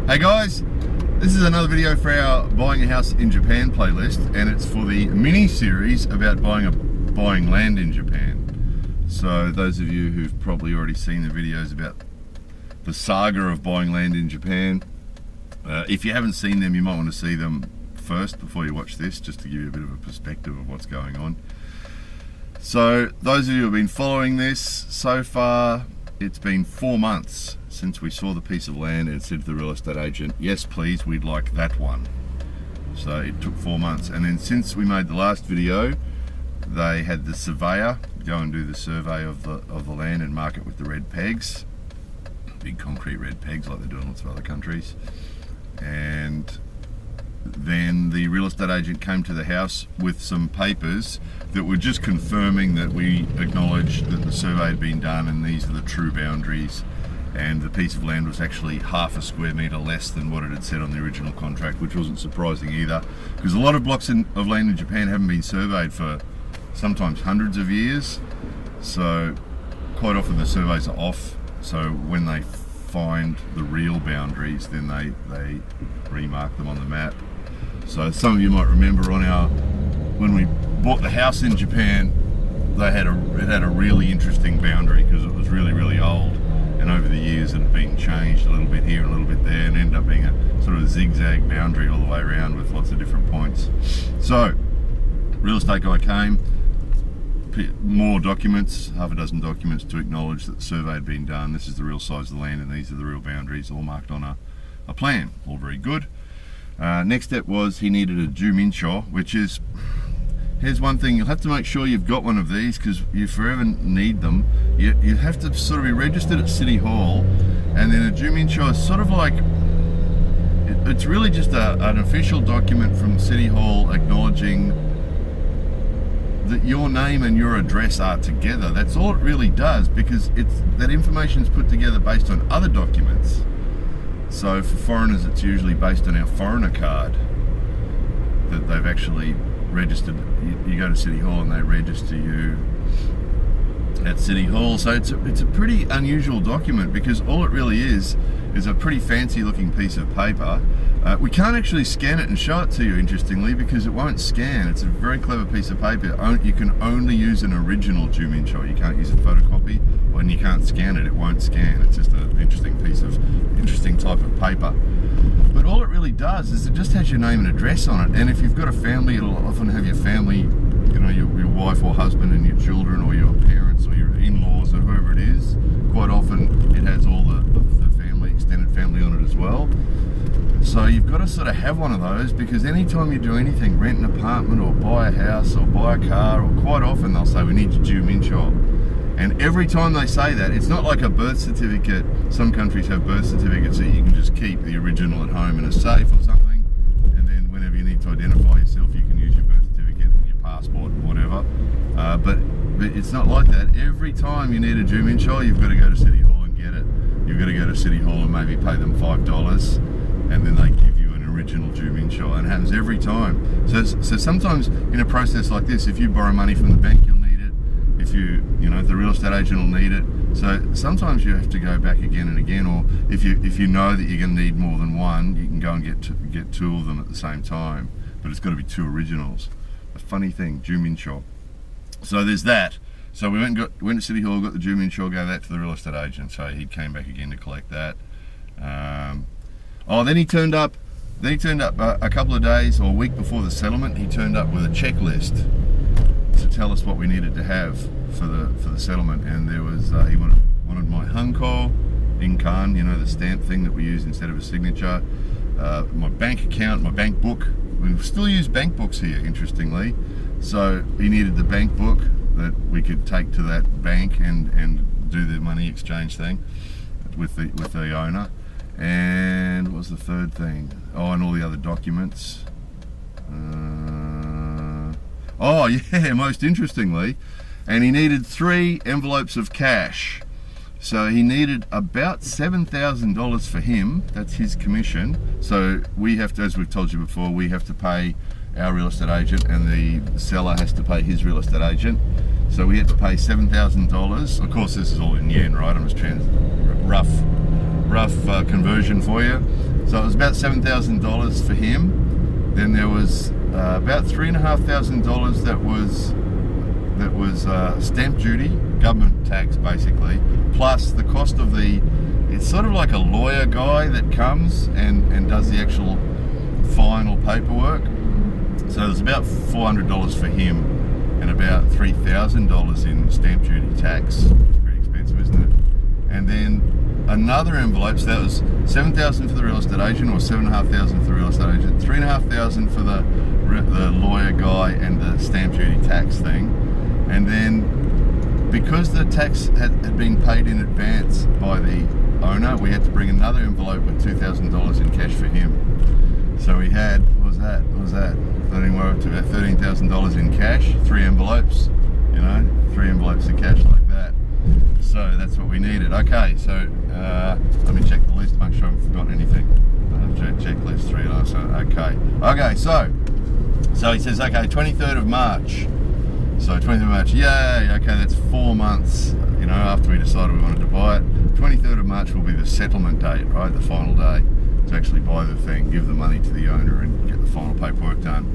Hey guys, this is another video for our Buying a House in Japan playlist, and it's for the mini-series about buying land in Japan. So those of you who've probably already seen the videos about the saga of buying land in Japan, if you haven't seen them, you might want to see them first before you watch this, just to give you a bit of a perspective of what's going on. So those of you who have been following this so far, it's been 4 months since we saw the piece of land and said to the real estate agent, yes please, we'd like that one. So it took 4 months, and then since we made the last video, they had the surveyor go and do the survey of the land and mark it with the red pegs, big concrete red pegs like they do in lots of other countries. And then the real estate agent came to the house with some papers that were just confirming that we acknowledged that the survey had been done and these are the true boundaries, and the piece of land was actually half a square metre less than what it had said on the original contract, which wasn't surprising either, because a lot of blocks of land in Japan haven't been surveyed for sometimes hundreds of years, so quite often the surveys are off. So when they find the real boundaries, then they remark them on the map. So some of you might remember when we bought the house in Japan, it had a really interesting boundary because it was really old, and over the years it had been changed a little bit here and a little bit there, and ended up being a sort of zigzag boundary all the way around with lots of different points. So real estate guy came, more documents, half a dozen documents to acknowledge that the survey had been done. This is the real size of the land and these are the real boundaries, all marked on a plan. All very good. Next step was he needed a juminsho, which is, here's one thing, you'll have to make sure you've got one of these because you forever need them. You have to sort of be registered at City Hall, and then a juminsho is sort of like, it's really just an official document from City Hall acknowledging that your name and your address are together. That's all it really does, because that information is put together based on other documents. So for foreigners, it's usually based on our foreigner card that they've actually registered. You go to City Hall and they register you at City Hall. So it's a pretty unusual document, because all it really is a pretty fancy looking piece of paper. We can't actually scan it and show it to you, interestingly, because it won't scan. It's a very clever piece of paper. You can only use an original juminsho. You can't use a photocopy, and you can't scan it. It won't scan. It's just an interesting type of paper. But all it really does is it just has your name and address on it. And if you've got a family, it'll often have your family, you know, your wife or husband and your children, or your parents or your in-laws or whoever it is. Quite often it has all the family, extended family on it as well. So you've got to sort of have one of those, because anytime you do anything, rent an apartment or buy a house or buy a car, or quite often they'll say we need your juminsho. And every time they say that, it's not like a birth certificate. Some countries have birth certificates that you can just keep the original at home in a safe or something, and then whenever you need to identify yourself, you can use your birth certificate and your passport or whatever. But it's not like that. Every time you need a juminsho, you've got to go to City Hall and get it. You've got to go to City Hall and maybe pay them $5, and then they give you an original juminsho, and it happens every time. So sometimes in a process like this, if you borrow money from the bank, you'll need it. If the real estate agent will need it. So sometimes you have to go back again and again, or if you know that you're going to need more than one, you can go and get two of them at the same time, but it's got to be two originals. A funny thing, juminsho. So there's that. So we went to City Hall, got the juminsho, gave that to the real estate agent. So he came back again to collect that. Then he turned up. A couple of days or a week before the settlement. He turned up with a checklist to tell us what we needed to have for the settlement, and there was he wanted my hanko, inkan, you know, the stamp thing that we use instead of a signature, my bank account, my bank book. We still use bank books here, interestingly. So he needed the bank book that we could take to that bank and do the money exchange thing with the owner. And what was the third thing? Oh, and all the other documents. Oh yeah, most interestingly, and he needed 3 envelopes of cash. So he needed about $7,000 for him. That's his commission. So we have to, as we've told you before, we have to pay our real estate agent, and the seller has to pay his real estate agent. So we had to pay $7,000. Of course, this is all in yen, right? I'm just rough conversion for you. So it was about $7,000 for him. Then there was about $3,500 that was stamp duty, government tax basically, plus the cost of it's sort of like a lawyer guy that comes and does the actual final paperwork. So there's about $400 for him and about $3,000 in stamp duty tax. It's pretty expensive, isn't it? And then another envelope, so that was $7,000 for the real estate agent, or $7,500 for the real estate agent, $3,500 for the lawyer guy and the stamp duty tax thing. And then because the tax had been paid in advance by the owner, we had to bring another envelope with $2,000 in cash for him. So we had, what was that? 13, we're up to about $13,000 in cash, 3 envelopes, 3 envelopes of cash like that. So that's what we needed. Okay, so let me check the list, make sure I haven't forgotten anything. Checklist 3 last time. Okay, so he says, okay, 23rd of March. So 23rd of March, yay, okay, that's 4 months, after we decided we wanted to buy it. 23rd of March will be the settlement date, right, the final day, to actually buy the thing, give the money to the owner and get the final paperwork done.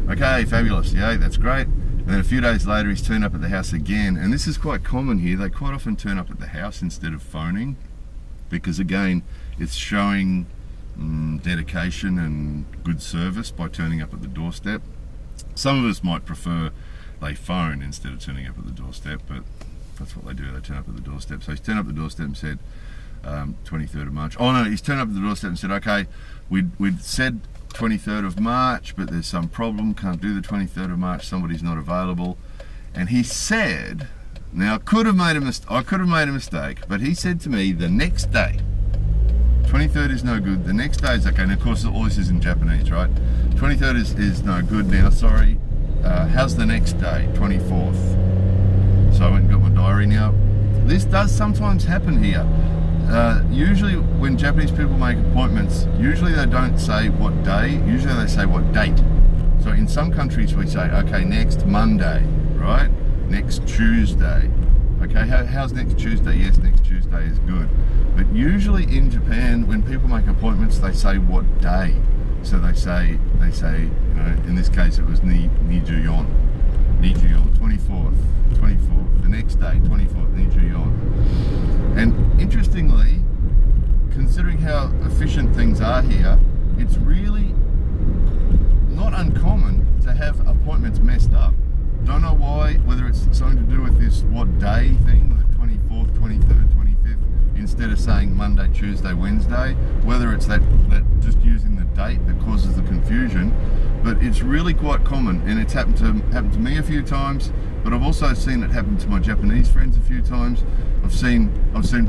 Okay, fabulous, yay, that's great. And then a few days later he's turned up at the house again, and this is quite common here. They quite often turn up at the house instead of phoning, because again, it's showing dedication and good service by turning up at the doorstep. Some of us might prefer they phone instead of turning up at the doorstep, but that's what they do, they turn up at the doorstep. So he's turned up at the doorstep and said, 23rd of March. Oh no, he's turned up at the doorstep and said, okay, we'd said 23rd of March, but there's some problem, can't do the 23rd of March, somebody's not available. And he said, now I could have made a mistake, but he said to me the next day, 23rd is no good, the next day is okay. And of course all this is in Japanese, right? 23rd is no good now, sorry. How's the next day? 24th. So I went and got my diary. Now, this does sometimes happen here. Usually when Japanese people make appointments, usually they don't say what day, usually they say what date. So in some countries we say, okay, next Monday, right? Next Tuesday. Okay, how's next Tuesday? Yes, next Tuesday is good. But usually in Japan, when people make appointments, they say what day. So they say, in this case it was Nijuyon, 24th, the next day, 24th, Nijuyon. And interestingly, considering how efficient things are here, it's really not uncommon to have appointments messed up. Don't know why, whether it's something to do with this what day thing, the 24th, 23rd, 25th, instead of saying Monday, Tuesday, Wednesday, whether it's that just using the date that causes the confusion. But it's really quite common, and it's happened to me a few times, but I've also seen it happen to my Japanese friends a few times. I've seen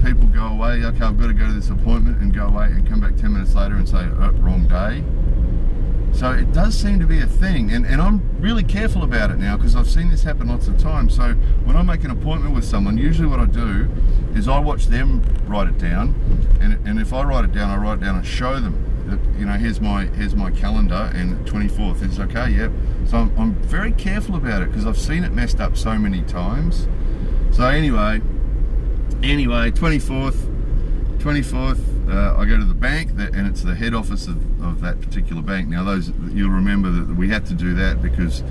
people go away, okay, I've got to go to this appointment, and go away and come back 10 minutes later and say, oh, wrong day. So it does seem to be a thing, and I'm really careful about it now because I've seen this happen lots of times. So when I make an appointment with someone, usually what I do is I watch them write it down, and if I write it down and show them that, here's my calendar, and 24th is okay, yep. So I'm very careful about it because I've seen it messed up so many times. So anyway, 24th, I go to the bank, and it's the head office of that particular bank. Now you'll remember that we had to do that because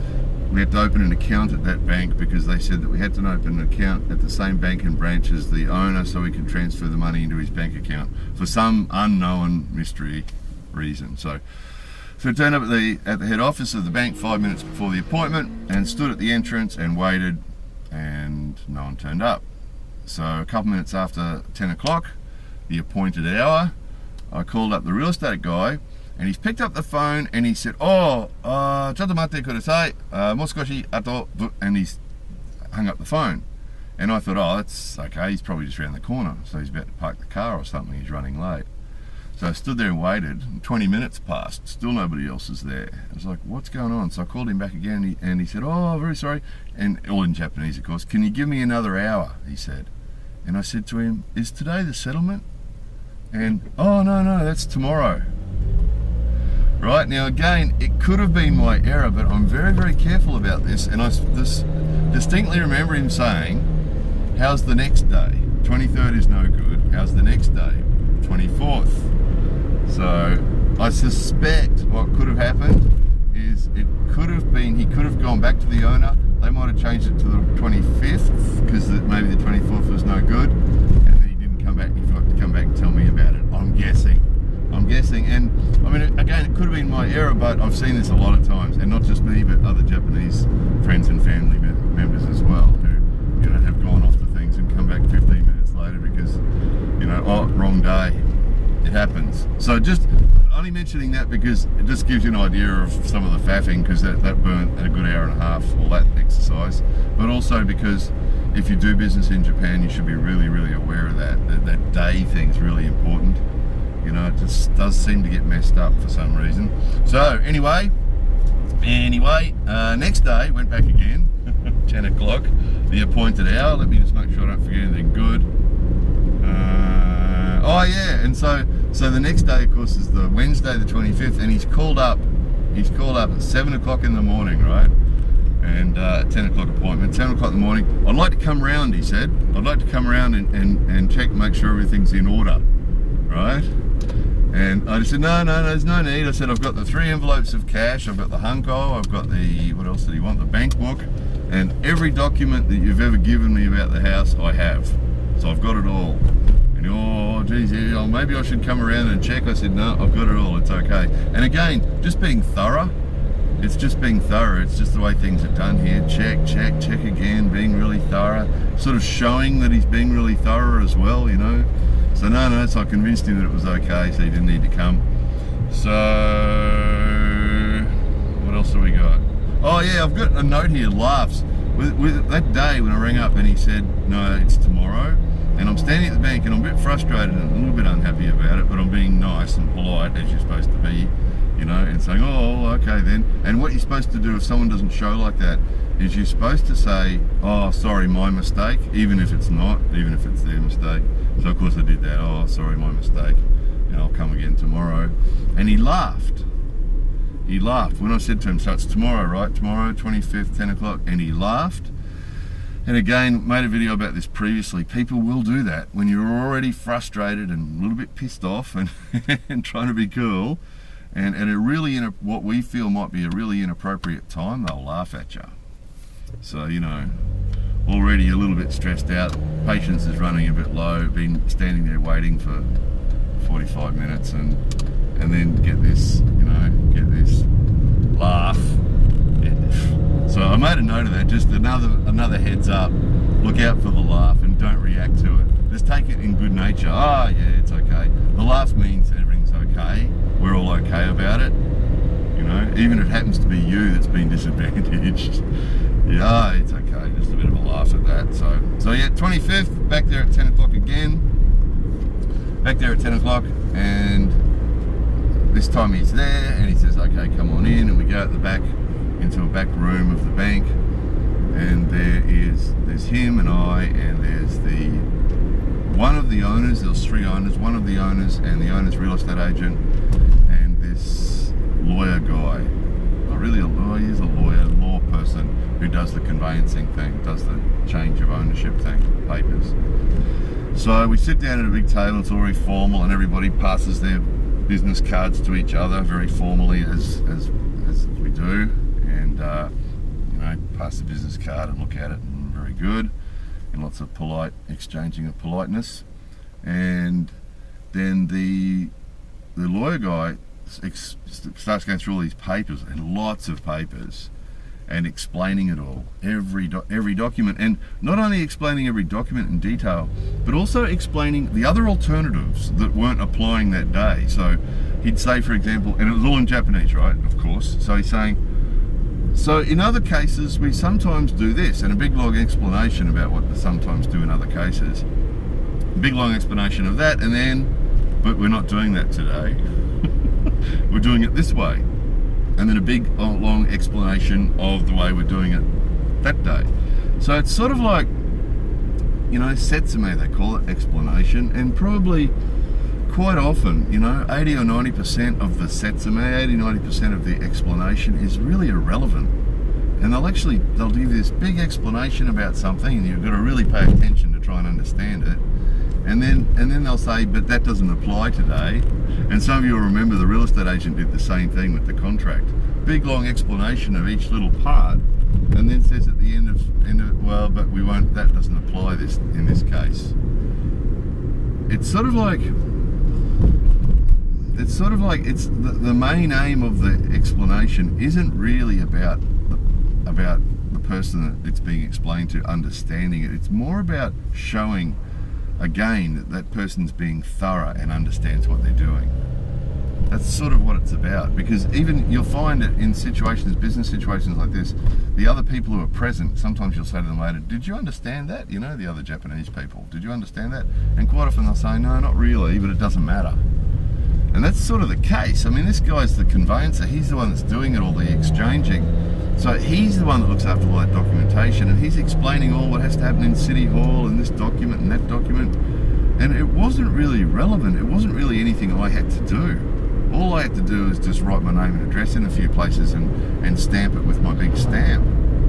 we had to open an account at that bank, because they said that we had to open an account at the same bank and branch as the owner so we could transfer the money into his bank account for some unknown mystery reason. So I turned up at the head office of the bank 5 minutes before the appointment and stood at the entrance and waited, and no one turned up. So a couple minutes after 10 o'clock, the appointed hour, I called up the real estate guy, and he's picked up the phone and he said, chatto matte kudasai, moskoshi ato, and he's hung up the phone. And I thought, oh, that's okay, he's probably just around the corner, so he's about to park the car or something, he's running late. So I stood there and waited, and 20 minutes passed, still nobody else is there. I was like, what's going on? So I called him back again, and he said, oh, very sorry, and all in Japanese, of course. Can you give me another hour, he said. And I said to him, is today the settlement? And, oh, no, that's tomorrow. Right, now again, it could have been my error, but I'm very, very careful about this, and I distinctly remember him saying, how's the next day? 23rd is no good, how's the next day? 24th. So I suspect what could have happened is it could have been, he could have gone back to the owner. They might have changed it to the 25th because maybe the 24th was no good, and then he didn't come back. He forgot to come back and tell me about it. I'm guessing, and I mean, again, it could have been my error, but I've seen this a lot of times, and not just me, but other Japanese friends and family members as well, who, you know, have gone off to things and come back 15 minutes later because, you know, oh, wrong day. It happens. So just only mentioning that because it just gives you an idea of some of the faffing, because that burnt a good hour and a half, all that exercise, but also because if you do business in Japan, you should be really, really aware of that day thing's really important. You know, it just does seem to get messed up for some reason. So anyway, next day, went back again, 10 o'clock, the appointed hour. Let me just make sure I don't forget anything good. Oh yeah, and so the next day, of course, is the Wednesday, the 25th, and he's called up at 7 o'clock in the morning, right? And 10 o'clock appointment, 7 o'clock in the morning. I'd like to come round, he said. I'd like to come around and check, make sure everything's in order, right? And I just said, no, there's no need. I said, I've got the 3 envelopes of cash, I've got the hunko, I've got the, what else did he want? The bank book, and every document that you've ever given me about the house, I have. So I've got it all. And oh, geez, yeah, oh, maybe I should come around and check. I said, no, I've got it all, it's okay. And again, just being thorough. It's just being thorough. It's just the way things are done here. Check again, being really thorough. Sort of showing that he's being really thorough as well, you know. So no, so I convinced him that it was okay, so he didn't need to come. So, what else have we got? Oh yeah, I've got a note here, laughs. With that day when I rang up and he said, no, it's tomorrow. And I'm standing at the bank and I'm a bit frustrated and a little bit unhappy about it, but I'm being nice and polite, as you're supposed to be, you know, and saying, oh, okay then. And what you're supposed to do if someone doesn't show like that is you're supposed to say, oh, sorry, my mistake, even if it's not, even if it's their mistake. So of course I did that, oh, sorry, my mistake, and I'll come again tomorrow. And he laughed. He laughed when I said to him, so it's tomorrow, right? Tomorrow, 25th, 10 o'clock. And he laughed. And again, made a video about this previously. People will do that when you're already frustrated and a little bit pissed off and, and trying to be cool. And at a really, what we feel might be a really inappropriate time, they'll laugh at you. So, you know, already a little bit stressed out, patience is running a bit low, been standing there waiting for 45 minutes and then get this, you know, get this laugh. So I made a note of that, just another heads up, look out for the laugh and don't react to it. Just take it in good nature. Oh yeah, it's okay. The laugh means everything's okay, we're all okay about it, you know, even if it happens to be you that's been disadvantaged. Yeah, it's okay, just a bit of a laugh at that. So yeah, 25th, back there at 10 o'clock again. Back there at 10 o'clock, and this time he's there, and he says, okay, come on in, and we go out the back, into a back room of the bank, and there's him and I, and there's one of the owners, there's 3 owners, one of the owners, and the owner's real estate agent, and this lawyer guy. Not really a lawyer, he's a lawyer, law person who does the conveyancing thing, does the change of ownership thing, papers. So we sit down at a big table, it's all very formal, and everybody passes their business cards to each other very formally as we do, and you know, pass the business card and look at it, and very good, and lots of polite exchanging of politeness. And then the lawyer guy starts going through all these papers, and lots of papers, and explaining it all, every document, and not only explaining every document in detail, but also explaining the other alternatives that weren't applying that day. So he'd say, for example, and it was all in Japanese, right, of course, so he's saying, so in other cases we sometimes do this, and a big long explanation about what they sometimes do in other cases, a big long explanation of that, and then, but we're not doing that today. We're doing it this way. And then a big long explanation of the way we're doing it that day. So it's sort of like, you know, setsume they call it, explanation, and probably quite often, you know, 80 or 90% of the setsume, 80-90% of the explanation is really irrelevant. And they'll give you this big explanation about something, and you've got to really pay attention to try and understand it. And then they'll say, but that doesn't apply today. And some of you will remember the real estate agent did the same thing with the contract. Big long explanation of each little part, and then says at the end of it, well, but we won't. That doesn't apply in this case. It's sort of like it's the main aim of the explanation isn't really about the person that it's being explained to understanding it. It's more about showing again that person's being thorough and understands what they're doing. That's sort of what it's about, because even you'll find it in situations, business situations like this, the other people who are present, sometimes you'll say to them later, did you understand that? You know, the other Japanese people, did you understand that? And quite often they'll say, no, not really, but it doesn't matter. And that's sort of the case. I mean, this guy's the conveyancer, he's the one that's doing it, all the exchanging. So he's the one that looks after all that documentation, and he's explaining all what has to happen in City Hall and this document and that document. And it wasn't really relevant. It wasn't really anything I had to do. All I had to do is just write my name and address in a few places and stamp it with my big stamp.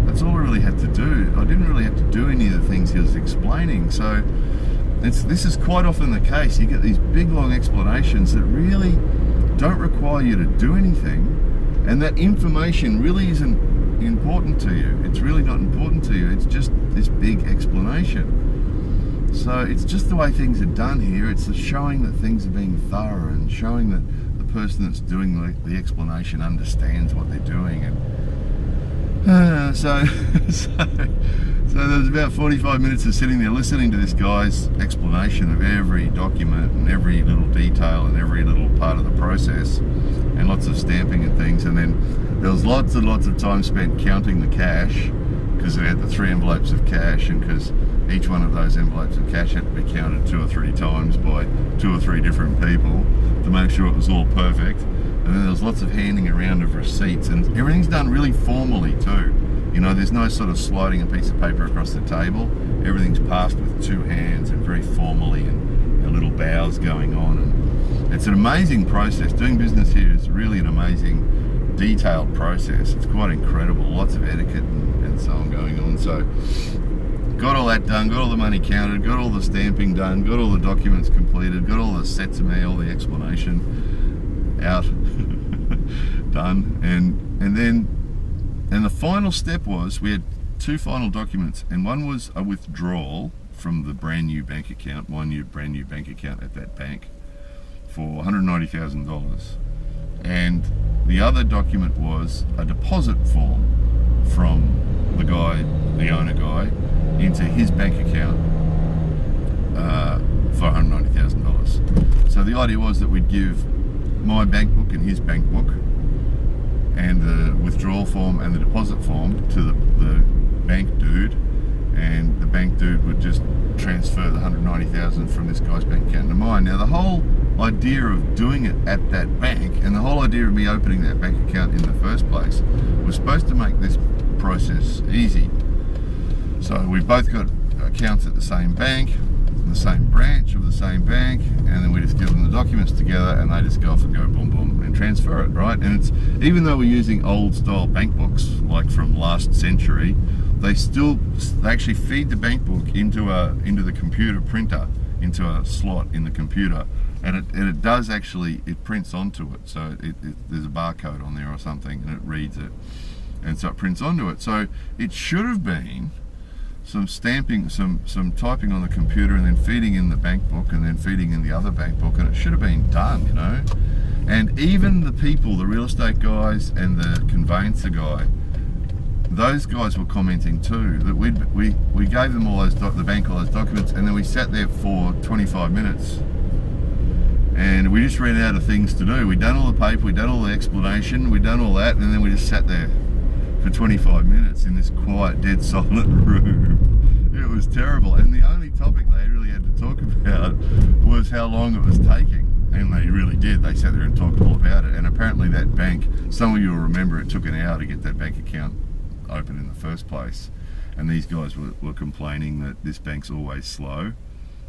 That's all I really had to do. I didn't really have to do any of the things he was explaining. So this is quite often the case. You get these big long explanations that really don't require you to do anything, and that information really isn't important to you. It's really not important to you. It's just this big explanation. So it's just the way things are done here. It's the showing that things are being thorough and showing that the person that's doing the explanation understands what they're doing. And so there's about 45 minutes of sitting there listening to this guy's explanation of every document and every little detail and every little part of the process, and lots of stamping and things. And then there was lots and lots of time spent counting the cash, because we had the 3 envelopes of cash, and because each one of those envelopes of cash had to be counted 2 or 3 times by 2 or 3 different people to make sure it was all perfect. And then there was lots of handing around of receipts, and everything's done really formally too. You know, there's no sort of sliding a piece of paper across the table. Everything's passed with 2 hands and very formally, and little bows going on. And it's an amazing process. Doing business here is really an amazing, detailed process. It's quite incredible. Lots of etiquette and so on going on. So got all that done, got all the money counted, got all the stamping done, got all the documents completed, got all the sets of me, all the explanation out, done, and the final step was we had 2 final documents, and one was a withdrawal from the brand new bank account, brand new bank account at that bank for $190,000, and the other document was a deposit form from the owner guy, into his bank account for $190,000. So the idea was that we'd give my bank book and his bank book, and the withdrawal form and the deposit form to the bank dude, and the bank dude would just transfer the $190,000 from this guy's bank account to mine. Now the whole idea of doing it at that bank, and the whole idea of me opening that bank account in the first place, was supposed to make this process easy. So we've both got accounts at the same bank, the same branch of the same bank, and then we just give them the documents together, and they just go off and go boom boom and transfer it, right? And it's, even though we're using old style bank books like from last century, they actually feed the bank book into the computer printer, into a slot in the computer, and it does actually, it prints onto it. So there's a barcode on there or something, and it reads it, and so it prints onto it. So it should have been some stamping, some typing on the computer, and then feeding in the bank book, and then feeding in the other bank book, and it should have been done, you know. And even the people, the real estate guys and the conveyancer guy, those guys were commenting too, that we gave them all those, the bank all those documents, and then we sat there for 25 minutes. And we just ran out of things to do. We'd done all the paper, we'd done all the explanation, we'd done all that, and then we just sat there for 25 minutes in this quiet, dead silent room. It was terrible, and the only topic they really had to talk about was how long it was taking, and they really did. They sat there and talked all about it. And apparently that bank, some of you will remember, it took an hour to get that bank account open in the first place, and these guys were complaining that this bank's always slow,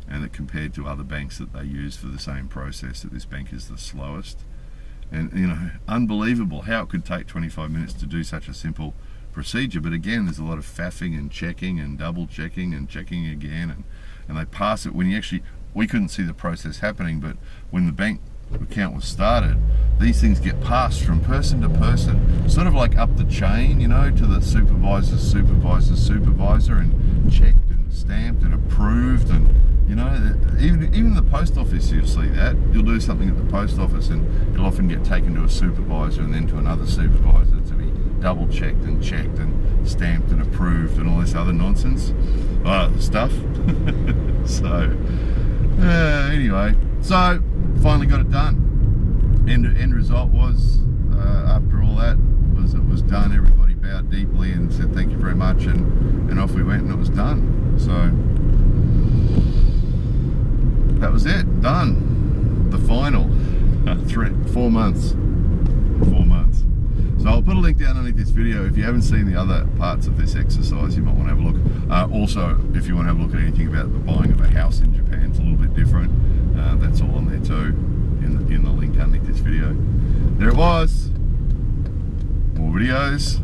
and that compared to other banks that they use for the same process, that this bank is the slowest. And, you know, unbelievable how it could take 25 minutes to do such a simple procedure. But again, there's a lot of faffing and checking and double checking and checking again, and they pass it. When you actually we couldn't see the process happening, but when the bank account was started, these things get passed from person to person, sort of like up the chain, you know, to the supervisor's supervisor's supervisor, and checked and stamped and approved. And you know, even the post office, you'll see that. You'll do something at the post office and it'll often get taken to a supervisor and then to another supervisor to be double checked and stamped and approved and all this other nonsense stuff. So anyway, so finally got it done. End result was, after all that, it was done. Everybody bowed deeply and said thank you very much, and off we went, and it was done. So that was it, done. The final 4 months. 4 months. So I'll put a link down underneath this video. If you haven't seen the other parts of this exercise, you might want to have a look. Also, if you want to have a look at anything about the buying of a house in Japan, it's a little bit different. That's all on there too, in the link underneath this video. There it was. More videos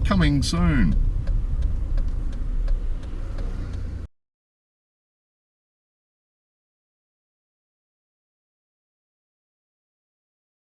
coming soon.